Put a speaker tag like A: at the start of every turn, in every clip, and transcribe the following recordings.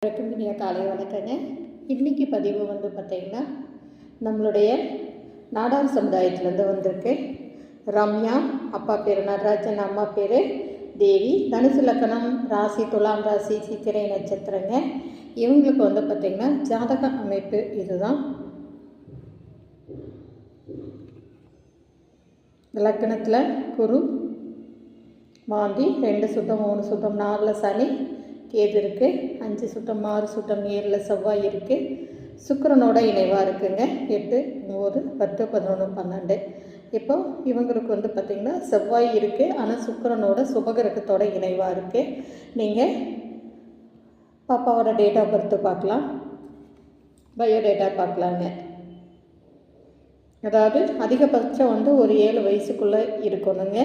A: இனிய காலை வணக்கங்க. இன்றைக்கி பதிவு பார்த்திங்கன்னா நம்மளுடைய நாடார் சமுதாயத்துலேருந்து வந்திருக்கு. ரம்யா, அப்பா பேர் நடராஜன், அம்மா பேர் தேவி. தனுசு லக்கணம், ராசி துலாம் ராசி, சித்திரை நட்சத்திரங்க. இவங்களுக்கு பார்த்திங்கன்னா ஜாதக அமைப்பு இதுதான். லக்கணத்தில் குரு, மாந்தி, 2 சுத்தம் 3 சுத்தம் 4 சனி, கேது இருக்குது. 5 சுத்தம் 6 சுத்தம் 7 செவ்வாய் இருக்குது. சுக்கிரனோட இணைவாக இருக்குங்க. 8 9 10 11 12. இப்போ இவங்களுக்கு பார்த்திங்கன்னா செவ்வாய் இருக்குது, ஆனால் சுக்கிரனோட சுபகிரகத்தோட இணைவாக இருக்குது. நீங்கள் பாப்பாவோட டேட் ஆஃப் பர்த்து பார்க்கலாம், பயோடேட்டா பார்க்கலாங்க. அதாவது அதிகபட்சம் ஒரு 7 வயசுக்குள்ளே இருக்கணுங்க.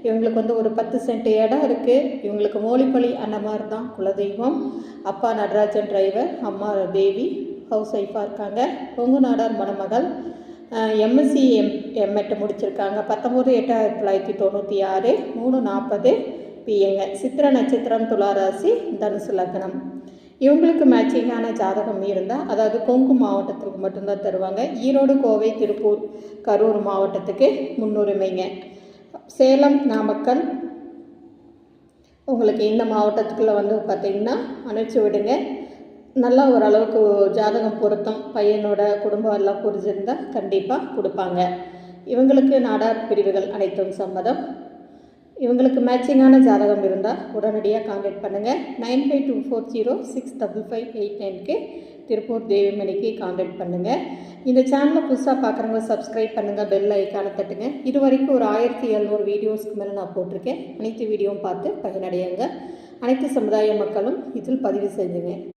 A: இவங்களுக்கு ஒரு 10 சென்ட் இடம் இருக்குது. இவங்களுக்கு மோலிப்பள்ளி அந்த மாதிரி தான் குலதெய்வம். அப்பா நடராஜன் டிரைவர், அம்மா தேவி ஹவுஸ் ஒய்ஃபாக இருக்காங்க. கொங்கு நாடார் மணமகள். எம்எஸ்சி எம்எட் முடிச்சிருக்காங்க. 19/8/1996, 3:40 பிஏங்க. சித்திர நட்சத்திரம், துளாராசி, தனுசு லக்னம். இவங்களுக்கு மேட்சிங்கான ஜாதகம் இருந்தால், அதாவது கொங்கு மாவட்டத்துக்கு மட்டும்தான் தருவாங்க. ஈரோடு, கோவை, திருப்பூர், கரூர் மாவட்டத்துக்கு முன்னுரிமைங்க. சேலம், நாமக்கல் உங்களுக்கு இந்த மாவட்டத்துக்குள்ளே பார்த்திங்கன்னா அனுப்பிச்சி விடுங்க. நல்லா ஓரளவுக்கு ஜாதகம் பொருத்தம், பையனோட குடும்பம் எல்லாம் புரிஞ்சிருந்தால் கண்டிப்பாக கொடுப்பாங்க. இவங்களுக்கு நாடார் பிரிவுகள் அனைத்தும் சம்மதம். இவங்களுக்கு மேட்சிங்கான ஜாதகம் இருந்தால் உடனடியாக கான்டாக்ட் பண்ணுங்கள். 9524065589க்கு திருப்பூர் தேவிமணிக்கு கான்டாக்ட் பண்ணுங்கள். இந்த சேனலை புதுசாக பார்க்குறவங்க சப்ஸ்கிரைப் பண்ணுங்கள், பெல் ஐக்கானை தட்டுங்க. இது வரைக்கும் ஒரு 1700 வீடியோஸ்க்கு மேலே நான் போட்டிருக்கேன். அனைத்து வீடியோவும் பார்த்து பயனடையுங்க. அனைத்து சமுதாய மக்களும் இதில் பதிவு செஞ்சுங்க.